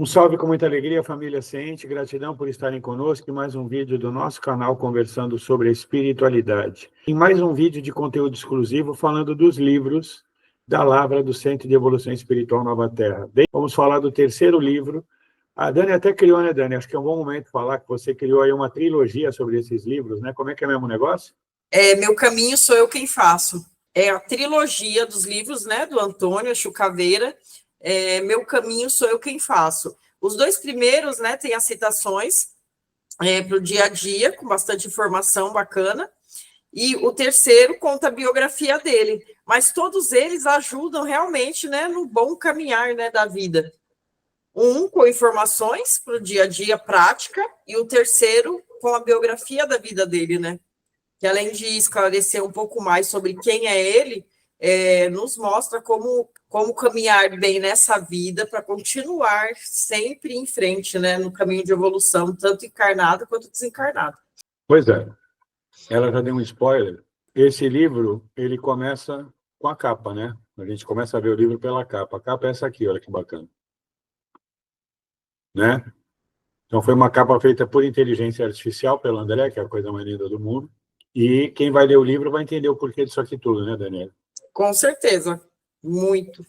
Um salve com muita alegria, família Ciente, gratidão por estarem conosco em mais um vídeo do nosso canal conversando sobre a espiritualidade. Em mais um vídeo de conteúdo exclusivo falando dos livros da Lavra do Centro de Evolução Espiritual Nova Terra. Vamos falar do terceiro livro. A Dani até criou, né, Dani? Acho que é um bom momento falar que você criou aí uma trilogia sobre esses livros, né? Como é que é mesmo o negócio? Meu Caminho Sou Eu Quem Faço. É a trilogia dos livros, né, do Antônio Chucaveira. Meu Caminho Sou Eu Quem Faço. Os dois primeiros, né, tem as citações para o dia a dia, com bastante informação bacana, e o terceiro conta a biografia dele, mas todos eles ajudam realmente, né, no bom caminhar, né, da vida. Um com informações para o dia a dia, prática, e o terceiro com a biografia da vida dele, né, que além de esclarecer um pouco mais sobre quem é ele, nos mostra como caminhar bem nessa vida para continuar sempre em frente, né, no caminho de evolução, tanto encarnado quanto desencarnado. Pois é, ela já deu um spoiler. Esse livro, ele começa com a capa, né? A gente começa a ver o livro pela capa. A capa é essa aqui, olha que bacana. Né? Então, foi uma capa feita por inteligência artificial, pelo André, que é a coisa mais linda do mundo. E quem vai ler o livro vai entender o porquê disso aqui tudo, né, Daniela? Com certeza, muito.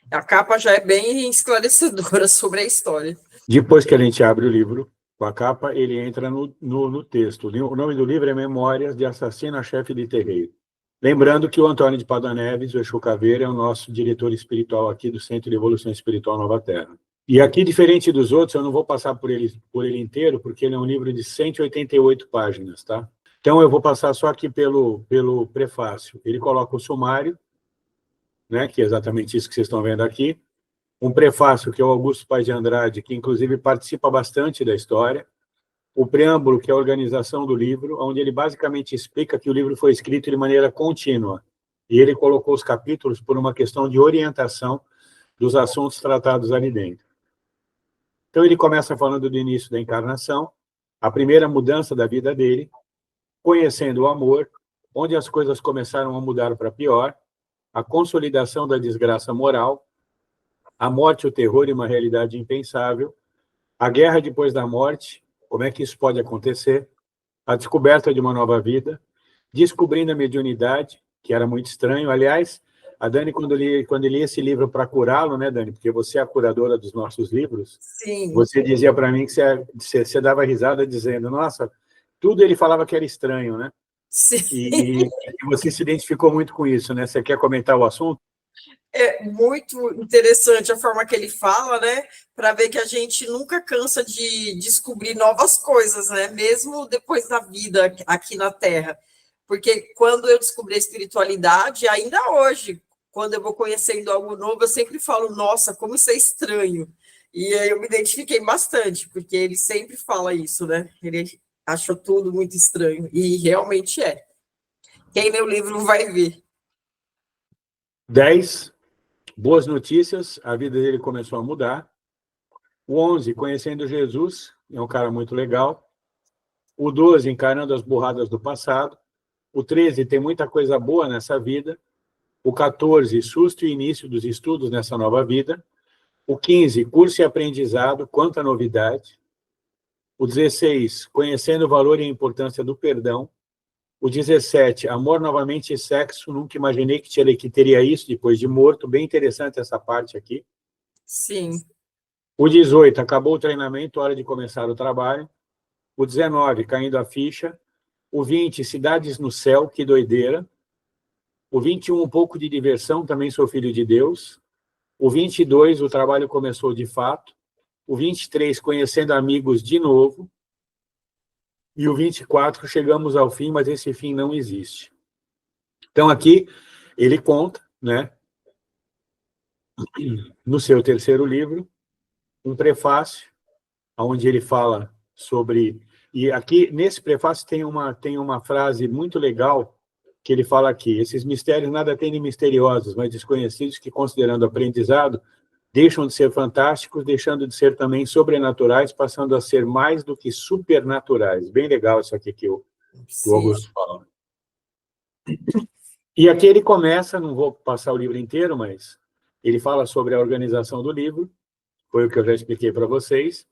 A capa já é bem esclarecedora sobre a história. Depois que a gente abre o livro, com a capa, ele entra no texto. O nome do livro é Memórias de Assassina-Chefe de Terreiro. Lembrando que o Antônio de Padua Neves, o Exu Caveira, é o nosso diretor espiritual aqui do Centro de Evolução Espiritual Nova Terra. E aqui, diferente dos outros, eu não vou passar por ele inteiro, porque ele é um livro de 188 páginas, tá? Então, eu vou passar só aqui pelo prefácio. Ele coloca o sumário, né, que é exatamente isso que vocês estão vendo aqui. Um prefácio, que é o Augusto Paz de Andrade, que, inclusive, participa bastante da história. O preâmbulo, que é a organização do livro, onde ele basicamente explica que o livro foi escrito de maneira contínua. E ele colocou os capítulos por uma questão de orientação dos assuntos tratados ali dentro. Então, ele começa falando do início da encarnação, a primeira mudança da vida dele, conhecendo o amor, onde as coisas começaram a mudar para pior, a consolidação da desgraça moral, a morte, o terror e uma realidade impensável, a guerra depois da morte, como é que isso pode acontecer, a descoberta de uma nova vida, descobrindo a mediunidade, que era muito estranho. Aliás, a Dani, quando li esse livro para curá-lo, né, Dani, porque você é a curadora dos nossos livros, Sim. Você dizia para mim que você dava risada dizendo, nossa, tudo ele falava que era estranho, né? Sim. E você se identificou muito com isso, né? Você quer comentar o assunto? É muito interessante a forma que ele fala, né? Para ver que a gente nunca cansa de descobrir novas coisas, né? Mesmo depois da vida aqui na Terra. Porque quando eu descobri a espiritualidade, ainda hoje, quando eu vou conhecendo algo novo, eu sempre falo, nossa, como isso é estranho. E aí eu me identifiquei bastante, porque ele sempre fala isso, né? Ele achou tudo muito estranho. E realmente é. Quem lê o livro vai ver. 10, boas notícias, a vida dele começou a mudar. O 11, conhecendo Jesus, é um cara muito legal. O 12, encarando as burradas do passado. O 13, tem muita coisa boa nessa vida. O 14, susto e início dos estudos nessa nova vida. O 15, curso e aprendizado, quanta novidade. O 16, conhecendo o valor e a importância do perdão. O 17, amor novamente e sexo, nunca imaginei que teria isso depois de morto. Bem interessante essa parte aqui. Sim. O 18, acabou o treinamento, hora de começar o trabalho. O 19, caindo a ficha. O 20, cidades no céu, que doideira. O 21, um pouco de diversão, também sou filho de Deus. O 22, o trabalho começou de fato. O 23, conhecendo amigos de novo. E o 24, chegamos ao fim, mas esse fim não existe. Então, aqui, ele conta, né, no seu terceiro livro, um prefácio, onde ele fala sobre... E aqui, nesse prefácio, tem uma frase muito legal, que ele fala aqui, esses mistérios nada têm de misteriosos, mas desconhecidos que, considerando aprendizado, deixam de ser fantásticos, deixando de ser também sobrenaturais, passando a ser mais do que supernaturais. Bem legal isso aqui que o Augusto fala. E aqui ele começa, não vou passar o livro inteiro, mas ele fala sobre a organização do livro, foi o que eu já expliquei para vocês.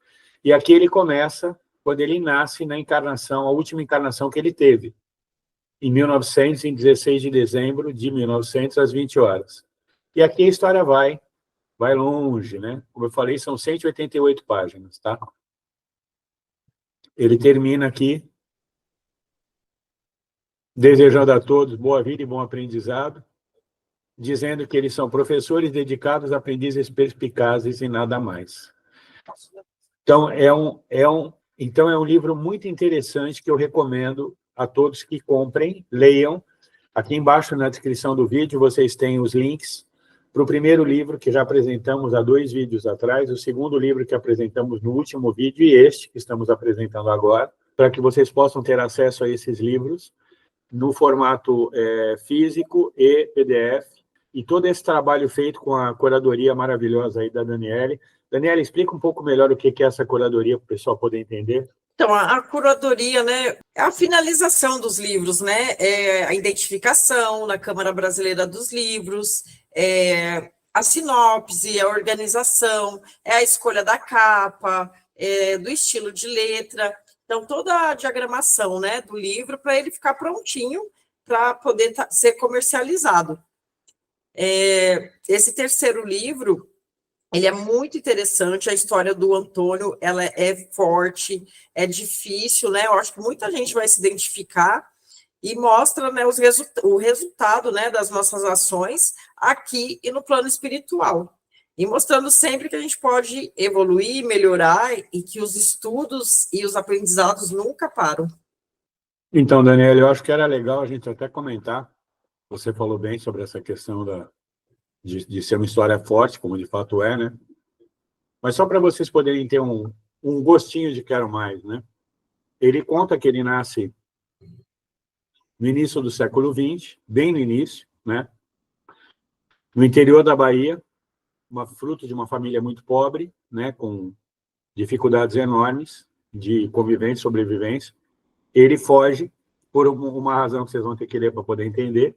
E aqui ele começa quando ele nasce na encarnação, a última encarnação que ele teve, em 1900, em 16 de dezembro de 1900, às 20 horas. E aqui a história vai longe, né? Como eu falei, são 188 páginas, tá? Ele termina aqui desejando a todos boa vida e bom aprendizado, dizendo que eles são professores dedicados, aprendizes perspicazes e nada mais. Então, é um livro muito interessante que eu recomendo a todos que comprem, leiam. Aqui embaixo, na descrição do vídeo, vocês têm os links para o primeiro livro, que já apresentamos há 2 vídeos atrás, o segundo livro que apresentamos no último vídeo, e este que estamos apresentando agora, para que vocês possam ter acesso a esses livros no formato físico e PDF, e todo esse trabalho feito com a curadoria maravilhosa aí da Daniele. Daniele, explica um pouco melhor o que é essa curadoria, para o pessoal poder entender. Então, a curadoria, né, é a finalização dos livros, né, é a identificação na Câmara Brasileira dos Livros, a sinopse, a organização, é a escolha da capa, do estilo de letra, então toda a diagramação, né, do livro para ele ficar prontinho para poder ser comercializado. Esse terceiro livro, ele é muito interessante, a história do Antônio, ela é forte, é difícil, né? Eu acho que muita gente vai se identificar e mostra, né, o resultado, né, das nossas ações aqui e no plano espiritual. E mostrando sempre que a gente pode evoluir, melhorar e que os estudos e os aprendizados nunca param. Então, Daniela, eu acho que era legal a gente até comentar, você falou bem sobre essa questão de ser uma história forte, como de fato é, né? Mas só para vocês poderem ter um gostinho de quero mais, né? Ele conta que ele nasce no início do século XX, bem no início, né? No interior da Bahia, fruto de uma família muito pobre, né? Com dificuldades enormes de convivência, sobrevivência. Ele foge, por uma razão que vocês vão ter que ler para poder entender,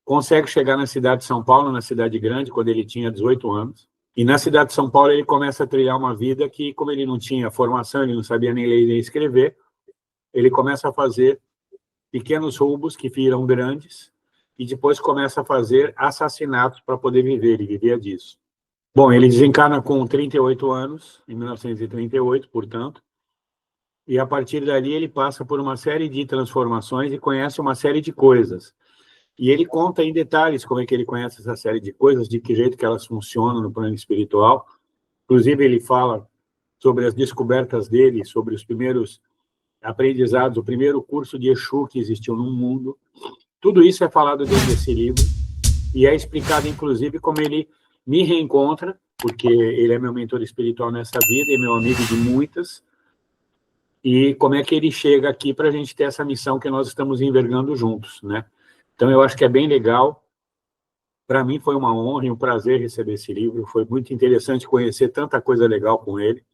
consegue chegar na cidade de São Paulo, na cidade grande, quando ele tinha 18 anos. E na cidade de São Paulo ele começa a trilhar uma vida que, como ele não tinha formação, ele não sabia nem ler nem escrever, ele começa a fazer pequenos roubos que viram grandes e depois começa a fazer assassinatos para poder viver, ele vivia disso. Bom, ele desencarna com 38 anos, em 1938, portanto, e a partir dali ele passa por uma série de transformações e conhece uma série de coisas. E ele conta em detalhes como é que ele conhece essa série de coisas, de que jeito que elas funcionam no plano espiritual. Inclusive, ele fala sobre as descobertas dele, sobre os primeiros aprendizados, o primeiro curso de Exu que existiu no mundo. Tudo isso é falado dentro desse livro e é explicado, inclusive, como ele me reencontra, porque ele é meu mentor espiritual nessa vida e meu amigo de muitas, e como é que ele chega aqui para a gente ter essa missão que nós estamos envergando juntos, né? Então, eu acho que é bem legal. Para mim foi uma honra e um prazer receber esse livro. Foi muito interessante conhecer tanta coisa legal com ele.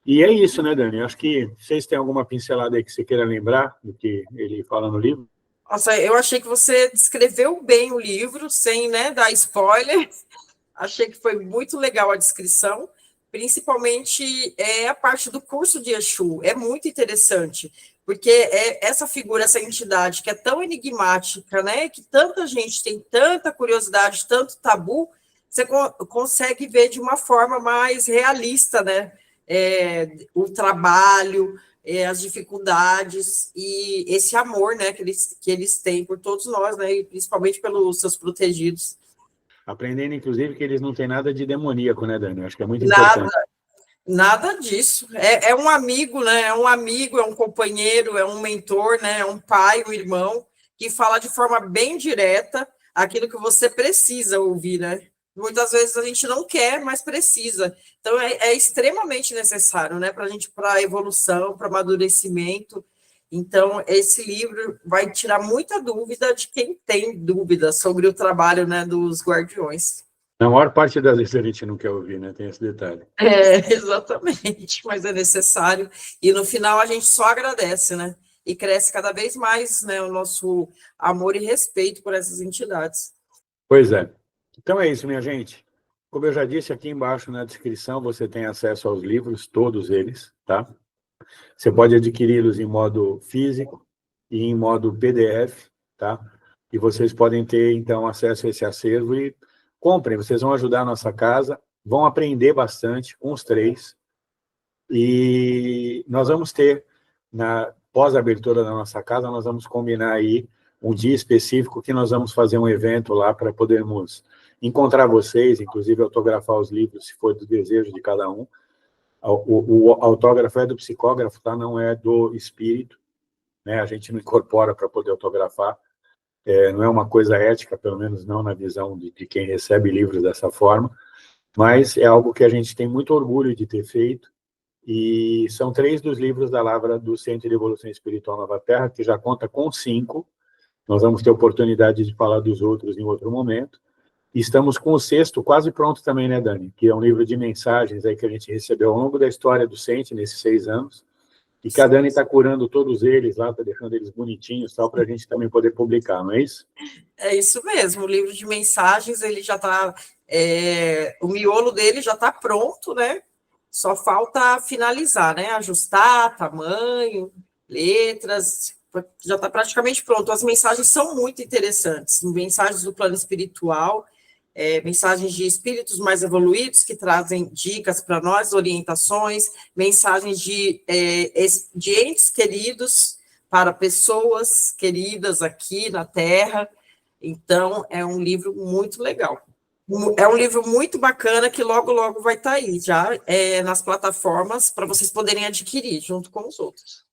E é isso, né, Dani? Acho que vocês têm alguma pincelada aí que você queira lembrar do que ele fala no livro? Nossa, eu achei que você descreveu bem o livro, sem, né, dar spoiler. Achei que foi muito legal a descrição, principalmente a parte do curso de Exu. É muito interessante, porque essa figura, essa entidade que é tão enigmática, né, que tanta gente tem tanta curiosidade, tanto tabu, você consegue ver de uma forma mais realista, né, o trabalho, as dificuldades e esse amor, né, que eles têm por todos nós, né, e principalmente pelos seus protegidos. Aprendendo, inclusive, que eles não têm nada de demoníaco, né, Dani? Acho que é muito Nada. importante. Nada disso. É um amigo, né? É um amigo, é um companheiro, é um mentor, né? É um pai, um irmão, que fala de forma bem direta aquilo que você precisa ouvir, né? Muitas vezes a gente não quer, mas precisa. Então, é extremamente necessário, né? Para a evolução, para amadurecimento. Então, esse livro vai tirar muita dúvida de quem tem dúvida sobre o trabalho, né, dos guardiões. Na maior parte das vezes a gente não quer ouvir, né? Tem esse detalhe. Exatamente, mas é necessário. E no final a gente só agradece, né? E cresce cada vez mais, né, o nosso amor e respeito por essas entidades. Pois é. Então é isso, minha gente. Como eu já disse, aqui embaixo na descrição você tem acesso aos livros, todos eles, tá? Você pode adquiri-los em modo físico e em modo PDF, tá? E vocês podem ter, então, acesso a esse acervo e comprem. Vocês vão ajudar a nossa casa, vão aprender bastante com os três. E nós vamos ter, na pós-abertura da nossa casa, nós vamos combinar aí um dia específico que nós vamos fazer um evento lá para podermos encontrar vocês, inclusive autografar os livros, se for do desejo de cada um. O autógrafo é do psicógrafo, tá? Não é do espírito, né? A gente não incorpora para poder autografar. Não é uma coisa ética, pelo menos não na visão de quem recebe livros dessa forma, mas é algo que a gente tem muito orgulho de ter feito, e são 3 dos livros da Lavra do Centro de Evolução Espiritual Nova Terra, que já conta com 5. Nós vamos ter oportunidade de falar dos outros em outro momento. E estamos com o 6º quase pronto também, né, Dani? Que é um livro de mensagens aí que a gente recebeu ao longo da história do Centro, nesses 6 anos, e que a Dani está curando todos eles lá, está deixando eles bonitinhos, tal, para a gente também poder publicar, não é isso? É isso mesmo, o livro de mensagens, ele já está, o miolo dele já está pronto, né? Só falta finalizar, né? Ajustar tamanho, letras, já está praticamente pronto. As mensagens são muito interessantes, mensagens do plano espiritual, mensagens de espíritos mais evoluídos que trazem dicas para nós, orientações, mensagens de entes queridos para pessoas queridas aqui na Terra. Então, é um livro muito legal. É um livro muito bacana que logo, logo vai estar aí, já nas plataformas, para vocês poderem adquirir, junto com os outros.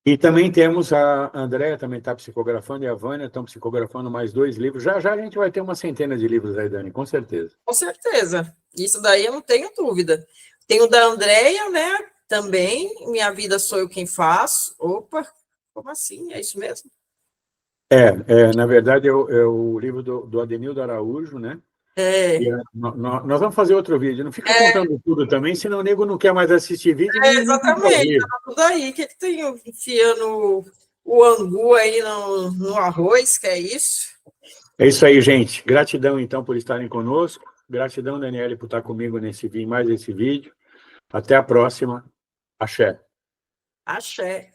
E também temos a Andréa, também está psicografando, e a Vânia estão psicografando mais 2 livros. Já já a gente vai ter uma centena de livros aí, Dani, com certeza. Com certeza. Isso daí eu não tenho dúvida. Tem o da Andréia, né? Também, Minha Vida Sou Eu Quem Faço. Opa, como assim? É isso mesmo? Na verdade, é o livro do Adenildo Araújo, né? Nós vamos fazer outro vídeo. Não fica contando tudo também, senão o nego não quer mais assistir vídeo. Exatamente, tá tudo aí. O que tem enfiando o angu aí no arroz, que é isso? É isso aí, gente. Gratidão, então, por estarem conosco. Gratidão, Daniele, por estar comigo mais esse vídeo. Até a próxima. Axé. Axé.